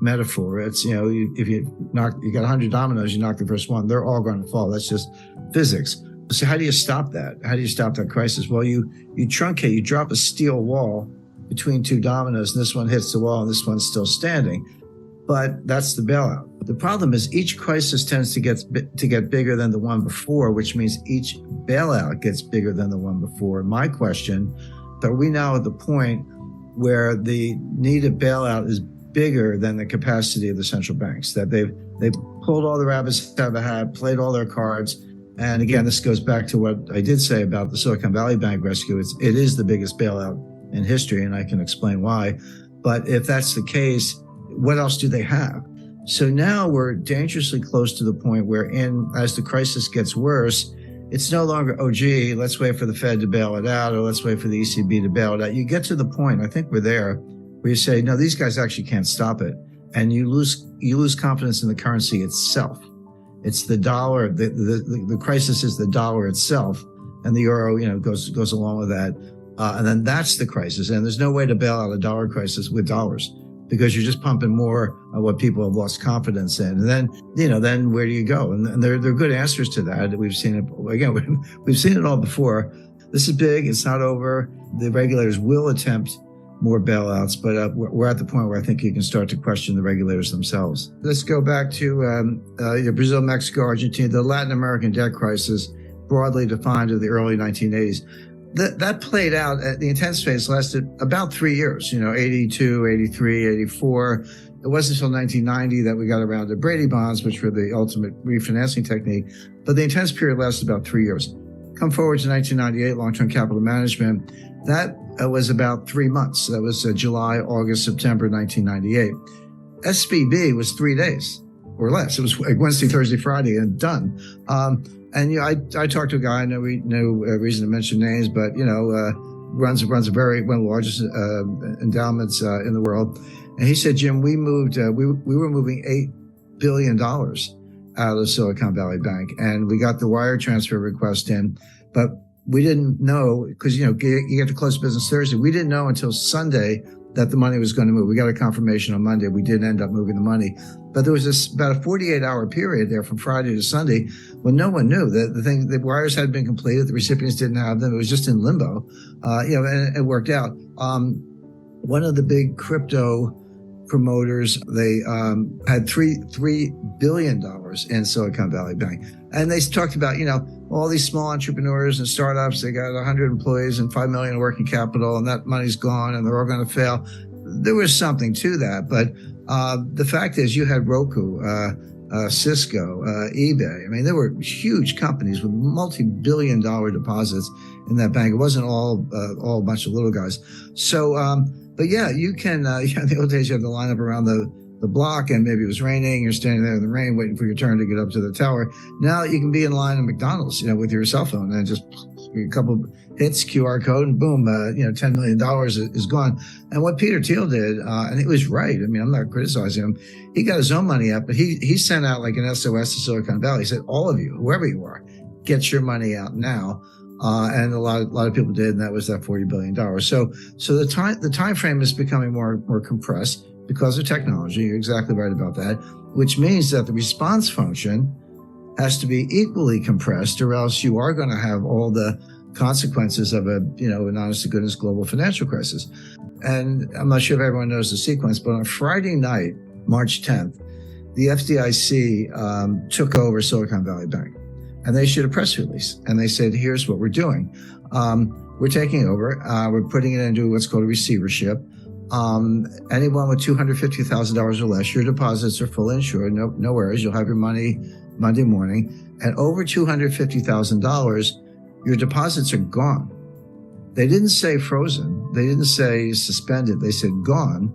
metaphor. It's, if you got 100 dominoes, you knock the first one, they're all going to fall. That's just physics. So how do you stop that? How do you stop that crisis? Well, you truncate, you drop a steel wall between two dominoes, and this one hits the wall and this one's still standing. But that's the bailout. The problem is each crisis tends to get bigger than the one before, which means each bailout gets bigger than the one before. My question, are we now at the point where the need of bailout is bigger than the capacity of the central banks, that they've pulled all the rabbits out of the hat, played all their cards? And again, this goes back to what I did say about the Silicon Valley Bank rescue. It is the biggest bailout in history, and I can explain why. But if that's the case, what else do they have? So now we're dangerously close to the point where, as the crisis gets worse, it's no longer, oh, gee, let's wait for the Fed to bail it out, or let's wait for the ECB to bail it out. You get to the point, I think we're there, where you say, no, these guys actually can't stop it. And you lose confidence in the currency itself. It's the dollar. The crisis is the dollar itself, and the euro, goes along with that. And then that's the crisis. And there's no way to bail out a dollar crisis with dollars, because you're just pumping more of what people have lost confidence in. And then where do you go? And there are good answers to that. We've seen it again. We've seen it all before. This is big. It's not over. The regulators will attempt more bailouts, but we're at the point where I think you can start to question the regulators themselves. Let's go back to Brazil, Mexico, Argentina, the Latin American debt crisis, broadly defined in the early 1980s. That played out, the intense phase lasted about 3 years, 82, 83, 84. It wasn't until 1990 that we got around to Brady bonds, which were the ultimate refinancing technique. But the intense period lasted about 3 years. Come forward to 1998, long-term capital management. That was about 3 months. That was July, August, September 1998. SVB was 3 days or less. It was like Wednesday, Thursday, Friday, and done. And I talked to a guy, no reason to mention names, but runs one of the largest endowments in the world, and he said, Jim, we were moving $8 billion out of Silicon Valley Bank, and we got the wire transfer request in, but we didn't know, because you get to close business Thursday. We didn't know until Sunday that the money was going to move. We got a confirmation on Monday. We did end up moving the money. But there was about a 48-hour period there from Friday to Sunday when no one knew that the wires had been completed. The recipients didn't have them. It was just in limbo, and it worked out. One of the big crypto promoters, they had $3 billion in Silicon Valley Bank. And they talked about, all these small entrepreneurs and startups, they got 100 employees and $5 million in working capital, and that money's gone and they're all going to fail. There was something to that. But the fact is, you had Roku, Cisco, eBay. I mean, there were huge companies with multi-billion dollar deposits in that bank. It wasn't all a bunch of little guys. So, but yeah, you can, in the old days, you had to line up around the block, and maybe it was raining. You're standing there in the rain waiting for your turn to get up to the tower. Now you can be in line at McDonald's, with your cell phone, and just a couple hits, QR code, and boom, $10 million is gone. And what Peter Thiel did, and he was right. I mean, I'm not criticizing him. He got his own money up, but he sent out like an SOS to Silicon Valley. He said, all of you, whoever you are, get your money out now. And a lot of people did, and that was that $40 billion. So the time frame is becoming more compressed because of technology. You're exactly right about that, which means that the response function has to be equally compressed, or else you are going to have all the consequences of an honest to goodness global financial crisis. And I'm not sure if everyone knows the sequence, but on Friday night, March 10th, the FDIC took over Silicon Valley Bank, and they issued a press release, and they said, here's what we're doing. We're taking over. We're putting it into what's called a receivership. Anyone with $250,000 or less, your deposits are fully insured. No worries. You'll have your money Monday morning. And over $250,000, your deposits are gone. They didn't say frozen. They didn't say suspended. They said gone.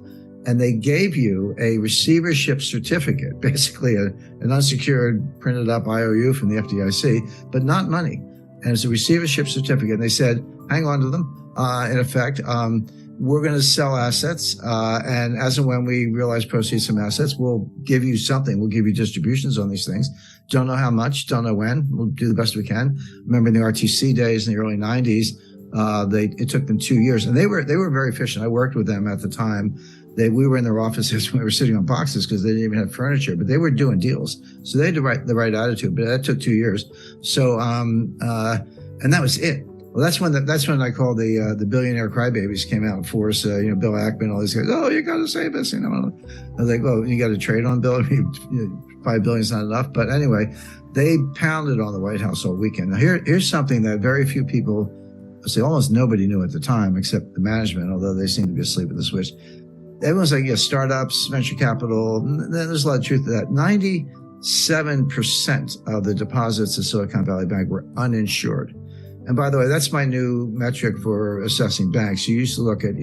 And they gave you a receivership certificate, basically an unsecured printed up IOU from the FDIC, but not money. And it's a receivership certificate. And they said, hang on to them. In effect, we're going to sell assets, and as and when we realize proceeds from assets, we'll give you something. We'll give you distributions on these things. Don't know how much, don't know when. We'll do the best we can. Remember in the RTC days in the early 90s, it took them 2 years, and they were very efficient. I worked with them at the time. We were in their offices when we were sitting on boxes because they didn't even have furniture, but they were doing deals. So they had the right attitude, but that took 2 years. So, and that was it. Well, that's when I call the billionaire crybabies came out in force. Bill Ackman, all these guys. Oh, you got to save us. I was like, well, you got to trade on Bill. $5 billion's not enough. But anyway, they pounded on the White House all weekend. Now here's something that very few people, almost nobody knew at the time, except the management, although they seem to be asleep at the switch. Everyone's like, yeah, startups, venture capital. There's a lot of truth to that. 97% of the deposits of Silicon Valley Bank were uninsured. And by the way, that's my new metric for assessing banks. You used to look at,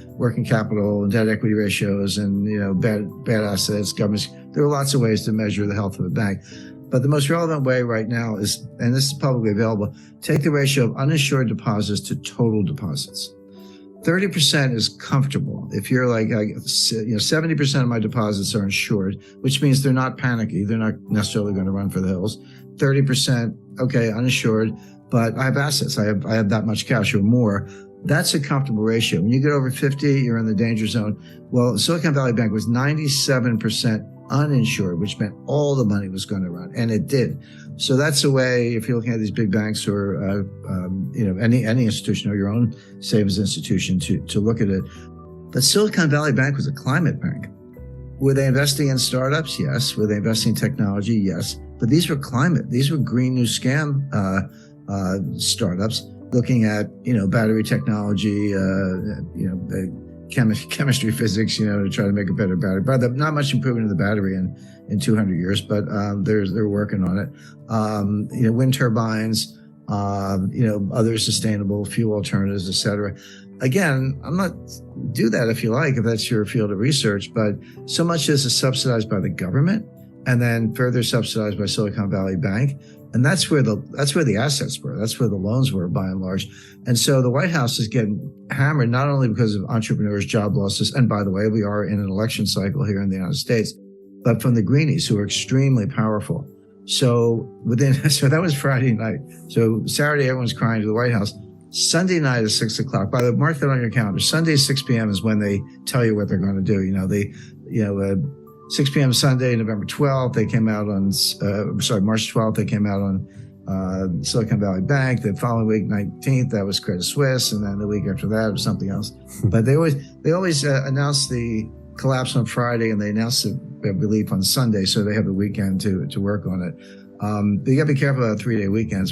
working capital and debt equity ratios and, bad assets, governments. There are lots of ways to measure the health of a bank. But the most relevant way right now is, and this is publicly available, take the ratio of uninsured deposits to total deposits. 30% is comfortable. If you're like, 70% of my deposits are insured, which means they're not panicky. They're not necessarily going to run for the hills. 30%, okay, uninsured, but I have assets. I have that much cash or more. That's a comfortable ratio. When you get over 50, you're in the danger zone. Well, Silicon Valley Bank was 97% uninsured, which meant all the money was going to run, and it did. So that's a way, if you're looking at these big banks or any institution or your own savings institution, to look at it. But Silicon Valley Bank was a climate bank. Were they investing in startups? Yes. Were they investing in technology? Yes. But these were climate. These were green new scam startups looking at battery technology, chemistry, physics, to try to make a better battery. But not much improvement in the battery in 200 years, but they're working on it. Wind turbines, other sustainable fuel alternatives, et cetera. Again, I'm not do that if you like, if that's your field of research, but so much is subsidized by the government and then further subsidized by Silicon Valley Bank. And that's where the assets were. That's where the loans were, by and large. And so the White House is getting hammered, not only because of entrepreneurs, job losses, and by the way, we are in an election cycle here in the United States, but from the greenies who are extremely powerful. So that was Friday night. So Saturday, everyone's crying to the White House. Sunday night is 6 o'clock. By the way, mark that on your calendar. Sunday, 6 p.m. is when they tell you what they're going to do. 6 p.m. Sunday, November 12th, they came out on, March 12th, they came out on Silicon Valley Bank. The following week, 19th, that was Credit Suisse. And then the week after that was something else. But they always announce the collapse on Friday and they announce the relief on Sunday. So they have the weekend to work on it. But you got to be careful about 3-day weekends.